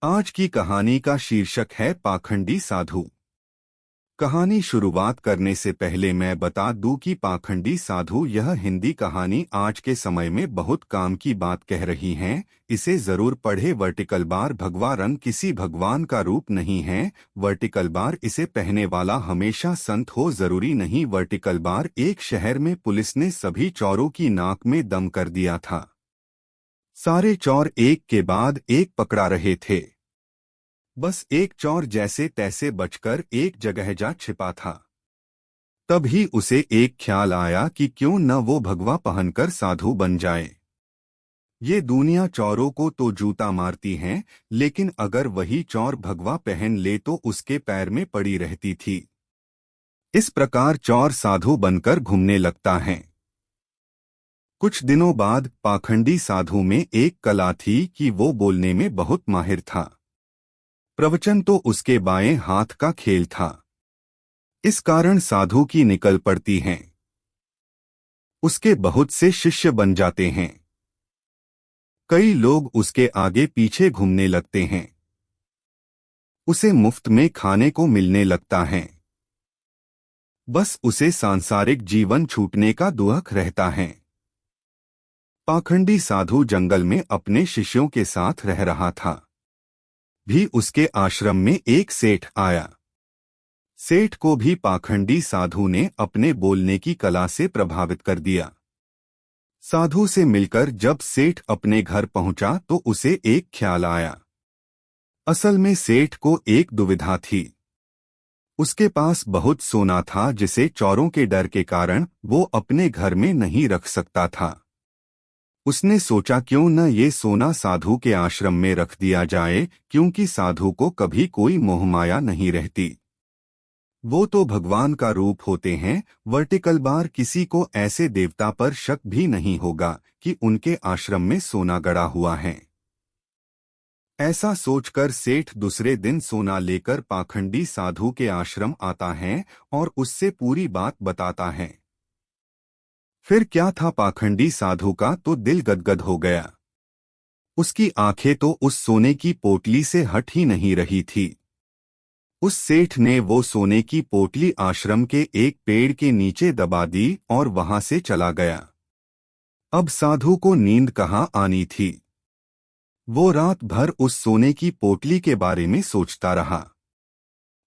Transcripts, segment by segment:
आज की कहानी का शीर्षक है पाखंडी साधु। कहानी शुरुआत करने से पहले मैं बता दूं कि पाखंडी साधु यह हिंदी कहानी आज के समय में बहुत काम की बात कह रही है। इसे जरूर पढ़े। वर्टिकल बार भगवा रंग किसी भगवान का रूप नहीं है। वर्टिकल बार इसे पहनने वाला हमेशा संत हो जरूरी नहीं। वर्टिकल बार एक शहर में पुलिस ने सभी चोरों की नाक में दम कर दिया था। सारे चोर एक के बाद एक पकड़ा रहे थे। बस एक चोर जैसे तैसे बचकर एक जगह जा छिपा था। तभी उसे एक ख्याल आया कि क्यों न वो भगवा पहनकर साधु बन जाए। ये दुनिया चोरों को तो जूता मारती है, लेकिन अगर वही चोर भगवा पहन ले तो उसके पैर में पड़ी रहती थी। इस प्रकार चोर साधु बनकर घूमने लगता है। कुछ दिनों बाद पाखंडी साधु में एक कला थी कि वो बोलने में बहुत माहिर था। प्रवचन तो उसके बाएं हाथ का खेल था। इस कारण साधु की निकल पड़ती हैं। उसके बहुत से शिष्य बन जाते हैं। कई लोग उसके आगे पीछे घूमने लगते हैं। उसे मुफ्त में खाने को मिलने लगता है। बस उसे सांसारिक जीवन छूटने का दुख रहता है। पाखंडी साधु जंगल में अपने शिष्यों के साथ रह रहा था। भी उसके आश्रम में एक सेठ आया। सेठ को भी पाखंडी साधु ने अपने बोलने की कला से प्रभावित कर दिया। साधु से मिलकर जब सेठ अपने घर पहुंचा तो उसे एक ख्याल आया। असल में सेठ को एक दुविधा थी। उसके पास बहुत सोना था जिसे चोरों के डर के कारण वो अपने घर में नहीं रख सकता था। उसने सोचा क्यों न ये सोना साधु के आश्रम में रख दिया जाए, क्योंकि साधु को कभी कोई मोहमाया नहीं रहती। वो तो भगवान का रूप होते हैं। वर्टिकल बार किसी को ऐसे देवता पर शक भी नहीं होगा कि उनके आश्रम में सोना गड़ा हुआ है। ऐसा सोचकर सेठ दूसरे दिन सोना लेकर पाखंडी साधु के आश्रम आता है और उससे पूरी बात बताता है। फिर क्या था, पाखंडी साधु का तो दिल गदगद हो गया। उसकी आंखें तो उस सोने की पोटली से हट ही नहीं रही थी। उस सेठ ने वो सोने की पोटली आश्रम के एक पेड़ के नीचे दबा दी और वहां से चला गया। अब साधु को नींद कहाँ आनी थी। वो रात भर उस सोने की पोटली के बारे में सोचता रहा।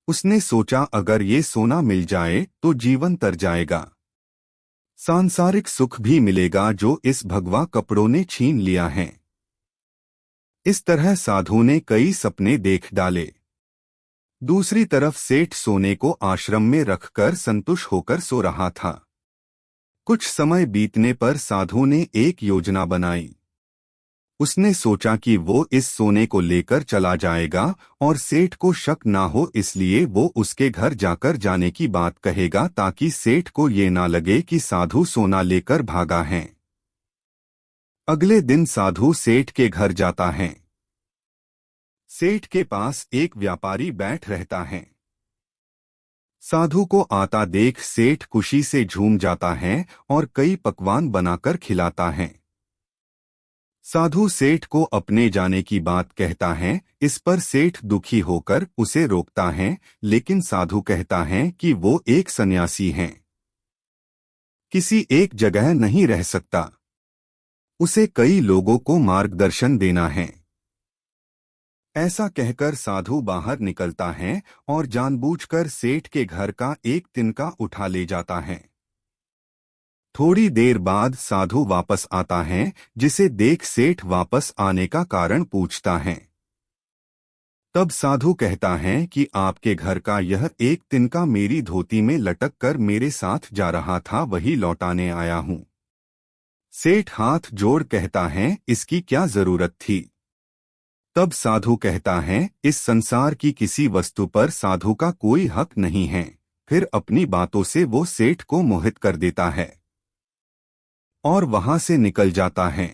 उसने सोचा अगर ये सोना मिल जाए तो जीवन तर जाएगा। सांसारिक सुख भी मिलेगा जो इस भगवा कपड़ों ने छीन लिया है। इस तरह साधु ने कई सपने देख डाले। दूसरी तरफ सेठ सोने को आश्रम में रखकर संतुष्ट होकर सो रहा था। कुछ समय बीतने पर साधु ने एक योजना बनाई। उसने सोचा कि वो इस सोने को लेकर चला जाएगा और सेठ को शक ना हो, इसलिए वो उसके घर जाकर जाने की बात कहेगा ताकि सेठ को ये ना लगे कि साधु सोना लेकर भागा है। अगले दिन साधु सेठ के घर जाता है। सेठ के पास एक व्यापारी बैठ रहता है। साधु को आता देख सेठ खुशी से झूम जाता है और कई पकवान बनाकर खिलाता है। साधु सेठ को अपने जाने की बात कहता है। इस पर सेठ दुखी होकर उसे रोकता है, लेकिन साधु कहता है कि वो एक सन्यासी हैं, किसी एक जगह नहीं रह सकता। उसे कई लोगों को मार्गदर्शन देना है। ऐसा कहकर साधु बाहर निकलता है और जानबूझकर सेठ के घर का एक तिनका उठा ले जाता है। थोड़ी देर बाद साधु वापस आता है, जिसे देख सेठ वापस आने का कारण पूछता है। तब साधु कहता है कि आपके घर का यह एक तिनका मेरी धोती में लटक कर मेरे साथ जा रहा था, वही लौटाने आया हूं। सेठ हाथ जोड़ कहता है, इसकी क्या जरूरत थी। तब साधु कहता है, इस संसार की किसी वस्तु पर साधु का कोई हक नहीं है। फिर अपनी बातों से वो सेठ को मोहित कर देता है और वहां से निकल जाता है।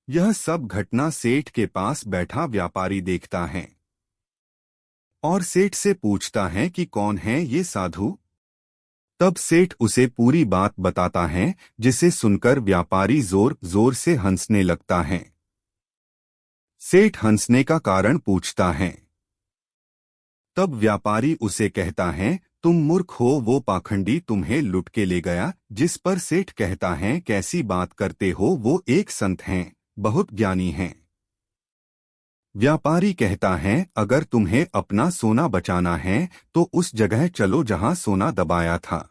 यह सब घटना सेठ के पास बैठा व्यापारी देखता है और सेठ से पूछता है कि कौन है ये साधु। तब सेठ उसे पूरी बात बताता है, जिसे सुनकर व्यापारी जोर जोर से हंसने लगता है। सेठ हंसने का कारण पूछता है। तब व्यापारी उसे कहता है, तुम मूर्ख हो, वो पाखंडी तुम्हें लुट के ले गया। जिस पर सेठ कहता है, कैसी बात करते हो, वो एक संत हैं, बहुत ज्ञानी हैं। व्यापारी कहता है, अगर तुम्हें अपना सोना बचाना है तो उस जगह चलो जहां सोना दबाया था।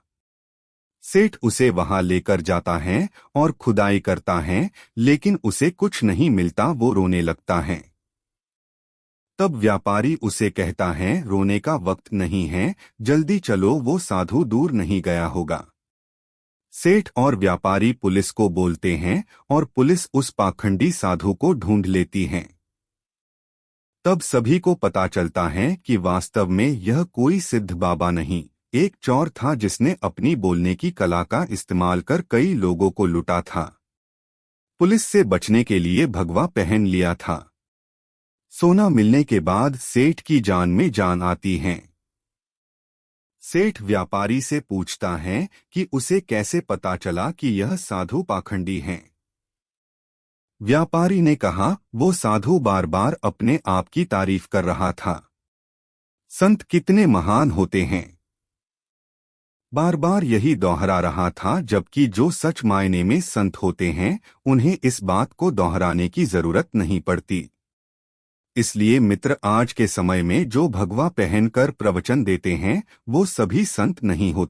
सेठ उसे वहां लेकर जाता है और खुदाई करता है, लेकिन उसे कुछ नहीं मिलता। वो रोने लगता है। तब व्यापारी उसे कहता है, रोने का वक्त नहीं है, जल्दी चलो, वो साधु दूर नहीं गया होगा। सेठ और व्यापारी पुलिस को बोलते हैं और पुलिस उस पाखंडी साधु को ढूंढ लेती है। तब सभी को पता चलता है कि वास्तव में यह कोई सिद्ध बाबा नहीं, एक चोर था जिसने अपनी बोलने की कला का इस्तेमाल कर कई लोगों को लूटा था। पुलिस से बचने के लिए भगवा पहन लिया था। सोना मिलने के बाद सेठ की जान में जान आती है। सेठ व्यापारी से पूछता है कि उसे कैसे पता चला कि यह साधु पाखंडी हैं। व्यापारी ने कहा, वो साधु बार बार अपने आप की तारीफ कर रहा था। संत कितने महान होते हैं, बार बार यही दोहरा रहा था, जबकि जो सच मायने में संत होते हैं उन्हें इस बात को दोहराने की जरूरत नहीं पड़ती। इसलिए मित्र, आज के समय में जो भगवा पहनकर प्रवचन देते हैं वो सभी संत नहीं होते।